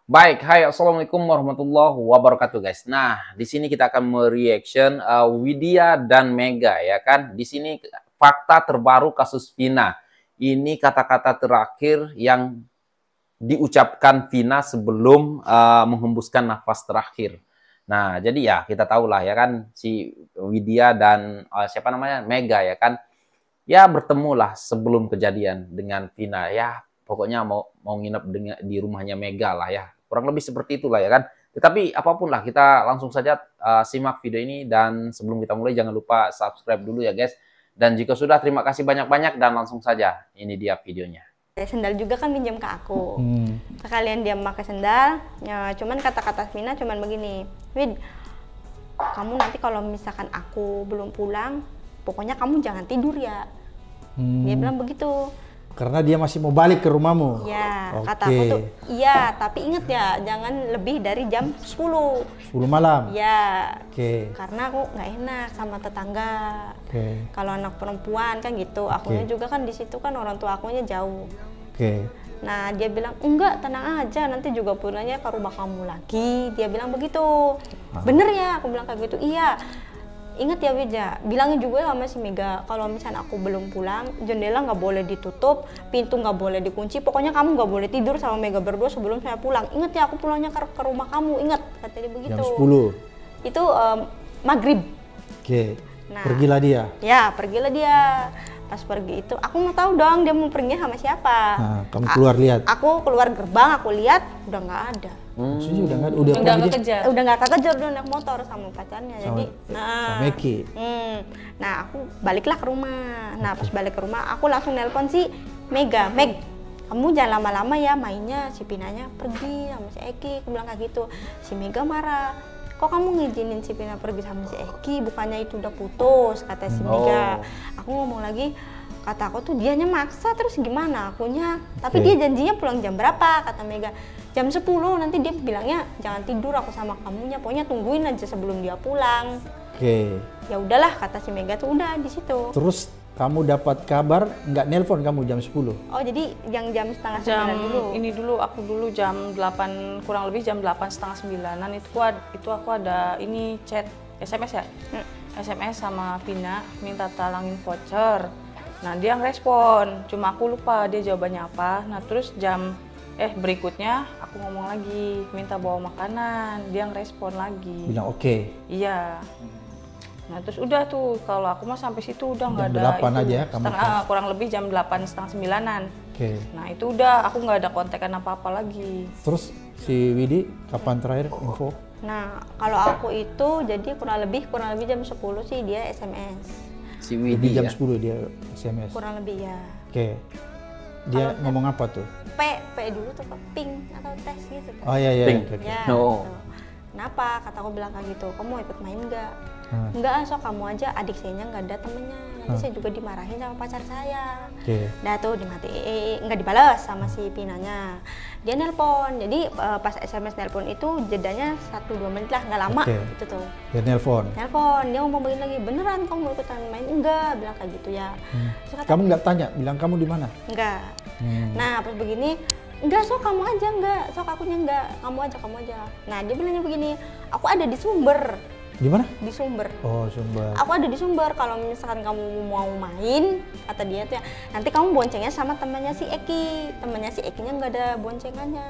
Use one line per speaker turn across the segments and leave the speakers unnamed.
Baik, hai, assalamualaikum warahmatullahi wabarakatuh, guys. Nah, di sini kita akan mereaction Widya dan Mega, ya kan? Di sini fakta terbaru kasus Vina. Ini kata-kata terakhir yang diucapkan Vina sebelum menghembuskan nafas terakhir. Nah, jadi ya kita tahulah ya kan si Widya dan siapa namanya Mega ya kan, ya bertemulah sebelum kejadian dengan Vina ya, pokoknya mau nginep di rumahnya Mega lah ya, kurang lebih seperti itulah ya kan. Tetapi apapun lah, kita langsung saja simak video ini, dan sebelum kita mulai jangan lupa subscribe dulu ya guys, dan jika sudah terima kasih banyak-banyak, dan langsung saja ini dia videonya.
Sendal juga kan pinjam ke aku. Sekalian dia pakai sendal, ya cuman kata-kata Vina cuman begini, Wid, kamu nanti kalau misalkan aku belum pulang, pokoknya kamu jangan tidur ya. Dia bilang begitu.
Karena dia masih mau balik ke rumahmu?
Ya, kata aku tuh, iya, tapi inget ya, jangan lebih dari jam 10.
10 malam?
Ya,
karena
aku nggak enak sama tetangga. Kalau anak perempuan kan gitu, akunya juga kan di situ kan orang tua akunya jauh. Nah, dia bilang, enggak, tenang aja, nanti juga pulangnya ke rumah kamu lagi. Dia bilang begitu. Bener ya, aku bilang kayak gitu, iya. Ingat ya Widya, bilangin juga sama si Mega, kalau misalnya aku belum pulang, jendela nggak boleh ditutup, pintu nggak boleh dikunci, pokoknya kamu nggak boleh tidur sama Mega berdua sebelum saya pulang. Ingat ya, aku pulangnya ke rumah kamu, ingat, kata dia begitu.
Jam 10?
Itu maghrib.
Nah, pergilah dia?
Ya, pergilah dia. Pas pergi itu, aku mau tahu dong dia mau pergi sama siapa.
Nah, kamu keluar lihat?
Aku keluar gerbang, aku lihat, udah nggak ada.
Maksudnya udah nggak ada?
Udah nggak kekejar, udah naik motor sama pacarnya. Jadi,
sama Eki.
Nah, aku baliklah ke rumah. Nah, pas balik ke rumah, aku langsung nelpon si Mega. Meg, kamu jangan lama-lama ya mainnya. Si Pinanya pergi sama si Eki. Aku bilang kayak gitu. Si Mega marah. Kok kamu ngizinin si Pina pergi sama si Eki? Bukannya itu udah putus, kata si Mega. Aku ngomong lagi, kata aku tuh dianya maksa, terus gimana akunya? Tapi dia janjinya pulang jam berapa? Kata Mega. Jam 10, nanti dia bilangnya jangan tidur aku sama kamunya, pokoknya tungguin aja sebelum dia pulang. Ya udahlah, kata si Mega tuh udah di situ.
Terus kamu dapat kabar, nggak nelpon kamu jam 10?
Oh, jadi yang jam setengah 9 dulu?
Ini dulu, aku dulu jam 8, kurang lebih jam 8 setengah 9-an itu aku ada ini chat SMS ya? SMS sama Vina minta talangin voucher. Nah, dia ngerespon, cuma aku lupa dia jawabannya apa. Nah, terus berikutnya aku ngomong lagi, minta bawa makanan, dia ngerespon lagi.
Bilang oke?
Iya. Nah, terus udah tuh, kalau aku mah sampai situ udah nggak ada.
Jam 8 aja ya kamu?
Kurang lebih jam 8 setengah 9-an. Nah, itu udah, aku nggak ada kontekan apa-apa lagi.
Terus si Widi kapan terakhir info?
Nah, kalau aku itu jadi kurang lebih jam 10 sih dia SMS.
Si Widi
jam
ya?
10 dia SMS?
Kurang lebih ya.
Dia ngomong apa tuh?
P dulu tuh, ping atau tes gitu.
Oh iya.
Ya, gitu. Kenapa? Kata aku bilang kayak gitu, kamu mau ikut main nggak? Enggak, so kamu aja, adik sayanya nggak ada temennya, nanti saya juga dimarahin sama pacar saya. Nah tuh dimatiin, nggak dibalas sama si Pinanya. Dia nelpon, jadi pas SMS nelpon itu jedanya 1-2 menit lah, nggak lama gitu tuh.
Dia nelpon, dia
ngomong begini lagi, beneran kamu mau ikutan main? Enggak, bilang kayak gitu ya.
Kamu nggak tanya, bilang kamu di mana?
Enggak. Nah pas begini, enggak, sok kamu aja, enggak, sok akunya enggak, kamu aja. Nah dia bilangnya begini, aku ada di Sumber.
Di mana?
Di Sumber.
Oh, Sumber.
Aku ada di Sumber, kalau misalkan kamu mau main, kata dia tuh ya, nanti kamu boncengnya sama temannya si Eki. Temannya si Ekinya nggak ada boncengannya.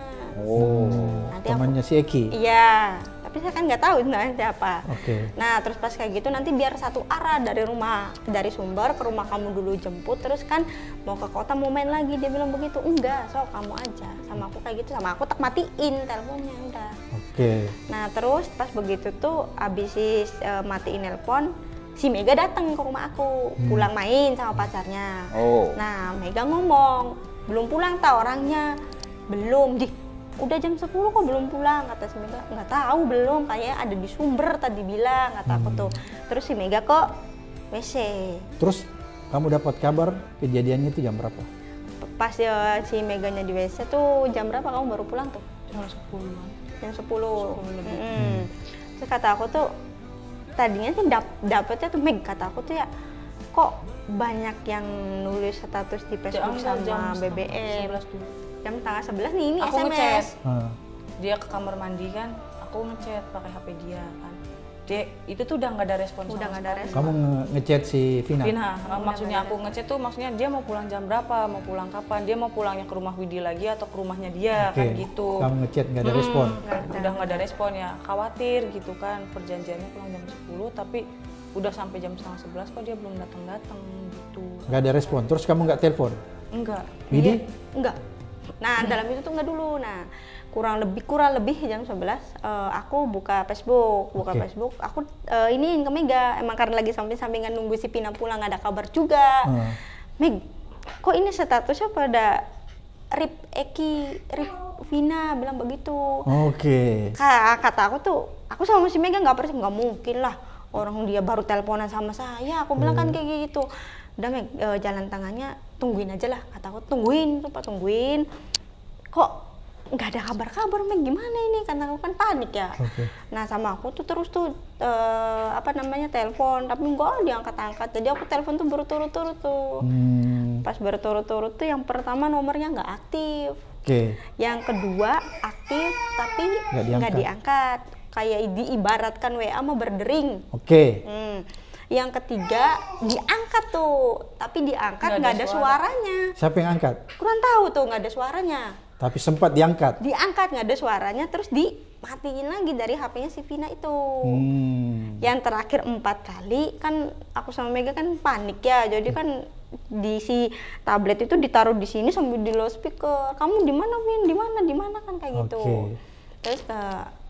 Nanti
temannya si Eki?
Iya, tapi saya kan nggak tahu namanya siapa. Nah, terus pas kayak gitu nanti biar satu arah dari Sumber ke rumah kamu dulu jemput, terus kan mau ke kota mau main lagi. Dia bilang begitu. Enggak, so kamu aja sama aku kayak gitu, sama aku tak matiin teleponnya udah. Nah, terus pas begitu tuh abis matiin telepon, si Mega datang ke rumah aku, pulang main sama pacarnya. Nah, Mega ngomong, belum pulang tak orangnya? Belum, udah jam 10 kok belum pulang, kata si Mega. Nggak tahu, belum, kayaknya ada di Sumber tadi bilang, kata aku tuh. Terus si Mega kok WC.
Terus kamu dapat kabar kejadiannya itu jam berapa?
Pas si Meganya di WC tuh jam berapa kamu baru pulang tuh?
Jam 10.
Jam 10 lebih. Terus kata aku tuh, tadinya sih dapetnya tuh Meg, kata aku tuh ya, kok banyak yang nulis status di Facebook sama BBM. Jam setengah 11 nih, ini
aku
SMS.
dia ke kamar mandi kan, aku ngechat pakai HP dia kan. Dek, itu tuh udah nggak ada respon.
Udah nggak ada respon.
Kamu ngechat si Vina?
Maksudnya aku ngechat tuh maksudnya dia mau pulang jam berapa, mau pulang kapan, dia mau pulangnya ke rumah Widi lagi atau ke rumahnya dia kan gitu.
Kamu ngechat nggak ada respon?
Udah nggak ada respon ya, khawatir gitu kan, perjanjiannya pulang jam 10 tapi udah sampai jam setengah 11 kok dia belum datang gitu.
Nggak ada respon, terus kamu nggak telepon?
Enggak.
Widi?
Enggak. Nah, dalam itu tuh enggak dulu. Nah, kurang lebih jam 11 aku buka Facebook, Facebook. Aku iniin ke Mega, emang karena lagi samping-sampingan nunggu si Pina pulang, ada kabar juga. Meg, kok ini statusnya pada Rip Eki, Rip Vina bilang begitu.
Oke.
Kata aku tuh, aku sama si Mega nggak percaya, nggak mungkin lah orang dia baru teleponan sama saya. Aku bilang kan kayak gitu. Udah Meg, jalan tangannya tungguin aja lah, kata aku tungguin. Kok nggak ada kabar-kabar, Meg, gimana ini? Karena aku kan panik ya. Nah sama aku tuh terus tuh telepon, tapi enggak diangkat-angkat. Jadi aku telepon tuh berturut-turut tuh. Pas berturut-turut tuh yang pertama nomornya nggak aktif. Yang kedua aktif tapi nggak diangkat. Kayak diibaratkan WA mah berdering. Yang ketiga diangkat tuh, tapi diangkat nggak ada suaranya.
Siapa yang angkat?
Kurang tahu tuh, nggak ada suaranya.
Tapi sempat diangkat?
Diangkat, nggak ada suaranya, terus dimatiin lagi dari HP-nya si Vina itu. Yang terakhir 4 kali, kan aku sama Mega kan panik ya, jadi kan di si tablet itu ditaruh di sini sambil di loudspeaker. Kamu di mana, Vin? Di mana kan kayak gitu. Terus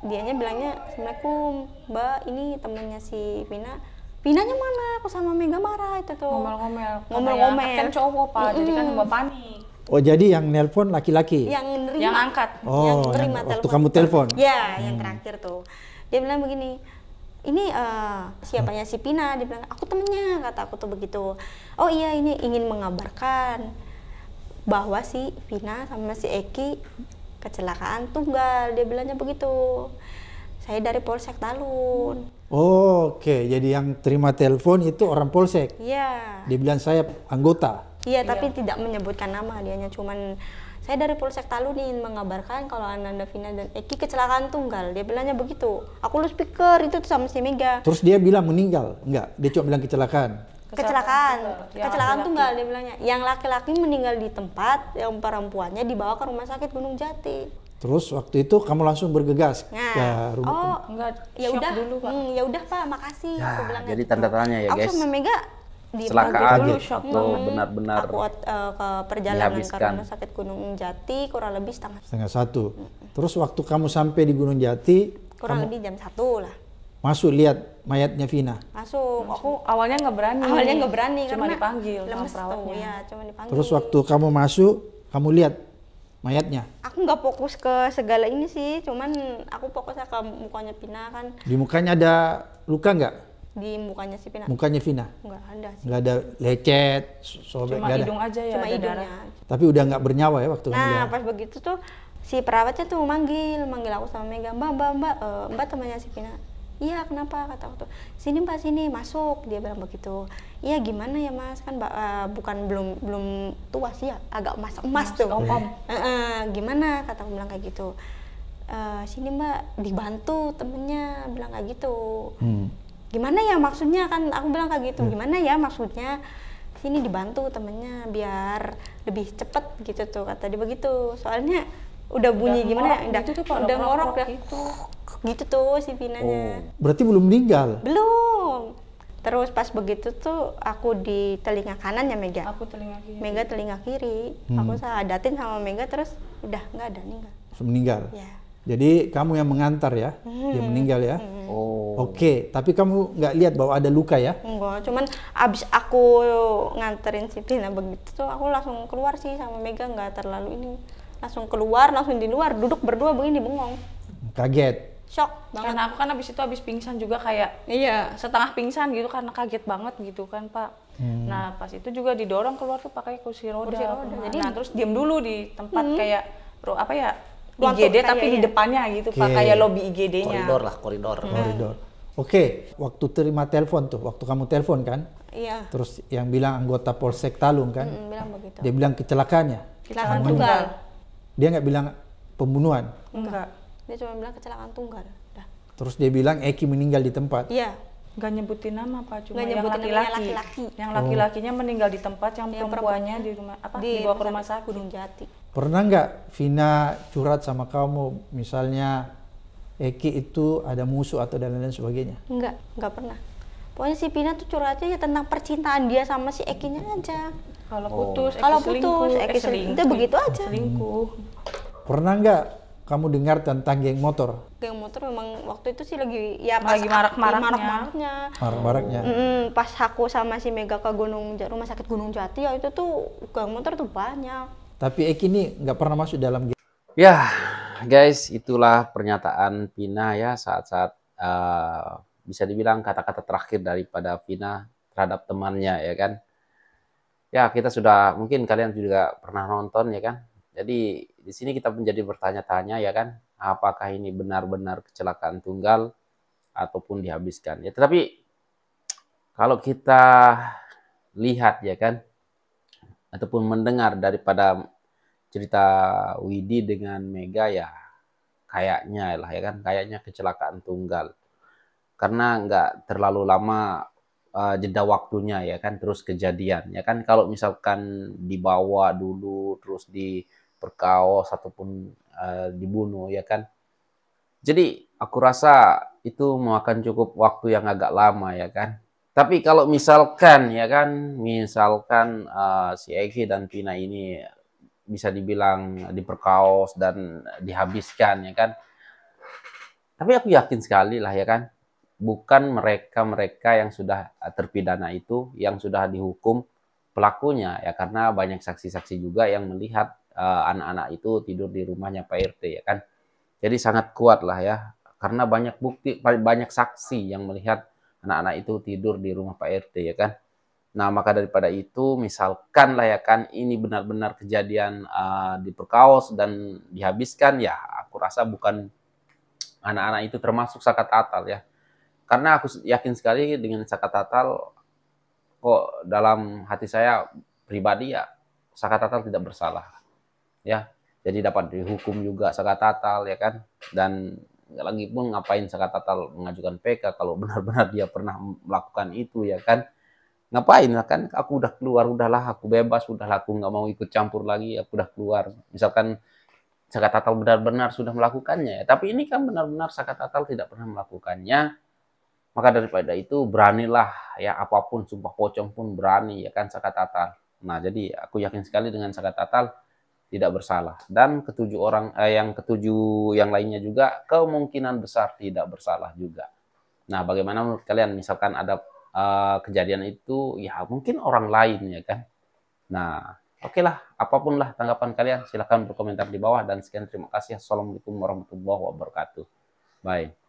dianya bilangnya, Assalamualaikum, Mbak, ini temennya si Vina. Vinanya mana? Aku sama Mega marah itu tuh. Ngomel-ngomel.
Kan cowok Pak, jadi kan Mbak panik.
Oh, jadi yang nelpon laki-laki?
Yang nerima.
Yang angkat.
Yang terima telepon.
Waktu kamu telepon?
Ya, yang terakhir tuh. Dia bilang begini, ini siapanya si Pina? Dia bilang, aku temennya, kata aku tuh begitu. Oh iya, ini ingin mengabarkan bahwa si Pina sama si Eki kecelakaan tunggal. Dia bilangnya begitu. Saya dari Polsek Talun.
Oke, jadi yang terima telepon itu orang Polsek?
Iya.
Dia bilang saya anggota?
Iya, tapi tidak menyebutkan nama, dianya cuman saya dari Polsek Talun ingin mengabarkan kalau Ananda, Vina dan Eki kecelakaan tunggal. Dia bilangnya begitu. Aku lu speaker itu tuh sama si Mega.
Terus dia bilang meninggal? Enggak, dia cuma bilang kecelakaan.
Kecelakaan tunggal dia bilangnya. Yang laki-laki meninggal di tempat, yang perempuannya dibawa ke rumah sakit Gunung Jati.
Terus waktu itu kamu langsung bergegas ke rumah?
Ya udah dulu Pak. Ya udah Pak, makasih. Aku bilang
jadi
gitu.
tanda tanya ya guys.
Aku sama Mega
Kecelakaan
dulu
shock tuh benar-benar
aku ke perjalanan ke rumah sakit Gunung Jati kurang lebih setengah
1. Terus waktu kamu sampai di Gunung Jati
kurang lebih jam 1 lah.
Masuk lihat mayatnya Vina?
Masuk. Aku
awalnya nggak berani.
Cuma
karena dipanggil
lemes tuh ya, cuma dipanggil.
Terus waktu kamu masuk, kamu lihat mayatnya?
Aku nggak fokus ke segala ini sih, cuman aku fokusnya ke mukanya Vina kan.
Di mukanya ada luka nggak?
Di mukanya si Vina?
Mukanya Vina?
Nggak ada sih.
Nggak ada lecet, sobek,
cuma
nggak ada?
hidung aja ya,
cuma hidungnya.
darah.
Tapi udah nggak bernyawa ya waktu kamu lihat?
Nah, pas begitu tuh si perawatnya tuh manggil aku sama Mega, Mbak temannya si Vina. Iya, kenapa? Kata aku tuh, sini Mbak, sini, masuk. Dia bilang begitu. Iya, gimana ya Mas? Kan bukan belum tua sih ya, agak emas tuh. Gimana? Kata aku bilang kayak gitu. Sini Mbak, dibantu temennya, bilang kayak gitu. Gimana ya maksudnya, kan aku bilang kayak gitu. Gimana ya maksudnya? Sini dibantu temennya biar lebih cepet gitu tuh, kata dia begitu. Soalnya udah bunyi gimana ya, udah ngorok ya gitu tuh si Vinanya.
Berarti belum meninggal?
Belum. Terus pas begitu tuh aku di telinga kanan ya Mega.
Aku telinga kiri.
Mega telinga kiri. Aku sadatin sama Mega, terus udah nggak ada, meninggal.
Meninggal?
Ya.
Jadi kamu yang mengantar ya, dia meninggal ya? Oke, tapi kamu nggak lihat bahwa ada luka ya?
Enggak, cuman abis aku nganterin si Vina begitu tuh aku langsung keluar sih sama Mega, nggak terlalu ini. Langsung keluar, langsung di luar, duduk berdua begini bengong.
Kaget?
Shock banget.
Karena aku kan abis pingsan juga kayak setengah pingsan gitu karena kaget banget gitu kan Pak. Nah pas itu juga didorong keluar tuh pakai kursi roda. Jadi terus diam dulu di tempat kayak IGD tapi di depannya gitu Pak, kayak lobby IGD-nya.
Koridor.
Oke, waktu terima telepon tuh, waktu kamu telepon kan?
Iya.
Terus yang bilang anggota Polsek Talun kan?
Bilang begitu.
Dia bilang kecelakaannya?
Kecelakaan tunggal.
Dia nggak bilang pembunuhan?
Enggak.
Dia cuma bilang kecelakaan tunggal. Dah.
Terus dia bilang Eki meninggal di tempat.
Iya.
Nggak nyebutin nama Pak, cuma
Nggak
yang
nyebutin namanya
laki-laki.
laki-laki.
Yang laki-lakinya meninggal di tempat, yang
Yang
perempuannya di rumah dibawa ke rumah sakit.
Gunung Jati.
Pernah nggak Vina curhat sama kamu, misalnya Eki itu ada musuh atau dan lain sebagainya?
Enggak pernah. Pokoknya si Pina tuh curhatnya ya tentang percintaan dia sama si Ekinya aja.
Kalau putus,
Kalau putus, Eki selingkuh. Itu begitu aja.
Selingkuh.
Pernah nggak kamu dengar tentang geng motor?
Geng motor memang waktu itu sih lagi ya pas
Lagi marak-maraknya.
Marak-maraknya.
Pas aku sama si Mega ke rumah sakit Gunung Jati ya itu tuh geng motor tuh banyak.
Tapi Eki ini nggak pernah masuk dalam geng.
Ya, guys, itulah pernyataan Vina ya saat-saat bisa dibilang kata-kata terakhir daripada Vina terhadap temannya ya kan. Ya, kita sudah mungkin kalian juga pernah nonton ya kan. Jadi di sini kita menjadi bertanya-tanya ya kan, apakah ini benar-benar kecelakaan tunggal ataupun dihabiskan. Ya, tetapi kalau kita lihat ya kan ataupun mendengar daripada cerita Widi dengan Mega ya kayaknya lah ya kan, kayaknya kecelakaan tunggal. Karena nggak terlalu lama jeda waktunya ya kan, terus kejadian ya kan. Kalau misalkan dibawa dulu terus diperkaos ataupun dibunuh ya kan. Jadi aku rasa itu memakan cukup waktu yang agak lama ya kan. Tapi kalau misalkan ya kan, misalkan si Eki dan Vina ini bisa dibilang diperkaos dan dihabiskan ya kan. Tapi aku yakin sekali lah ya kan, bukan mereka yang sudah terpidana itu yang sudah dihukum pelakunya ya, karena banyak saksi-saksi juga yang melihat anak-anak itu tidur di rumahnya Pak RT ya kan. Jadi sangat kuat lah ya, karena banyak bukti, banyak saksi yang melihat anak-anak itu tidur di rumah Pak RT ya kan. Nah, maka daripada itu, misalkan lah ya kan, ini benar-benar kejadian diperkaos dan dihabiskan, ya aku rasa bukan anak-anak itu termasuk zakat atal ya. Karena aku yakin sekali dengan zakat atal, kok dalam hati saya pribadi ya, zakat atal tidak bersalah. Ya, jadi dapat dihukum juga zakat atal ya kan. Dan lagi pun ngapain zakat atal mengajukan PK kalau benar-benar dia pernah melakukan itu ya kan. Ngapain lah kan, aku udah keluar, udahlah aku bebas, udahlah aku nggak mau ikut campur lagi, aku udah keluar. Misalkan zakat atal benar-benar sudah melakukannya ya, tapi ini kan benar-benar zakat atal tidak pernah melakukannya, maka daripada itu beranilah ya, apapun sumpah pocong pun berani ya kan zakat atal. Nah jadi aku yakin sekali dengan zakat atal tidak bersalah, dan yang ketujuh yang lainnya juga kemungkinan besar tidak bersalah juga. Nah bagaimana menurut kalian, misalkan ada kejadian itu ya mungkin orang lain ya kan. Nah oke lah, apapun lah tanggapan kalian silahkan berkomentar di bawah, dan sekian, terima kasih. Assalamualaikum warahmatullahi wabarakatuh. Bye.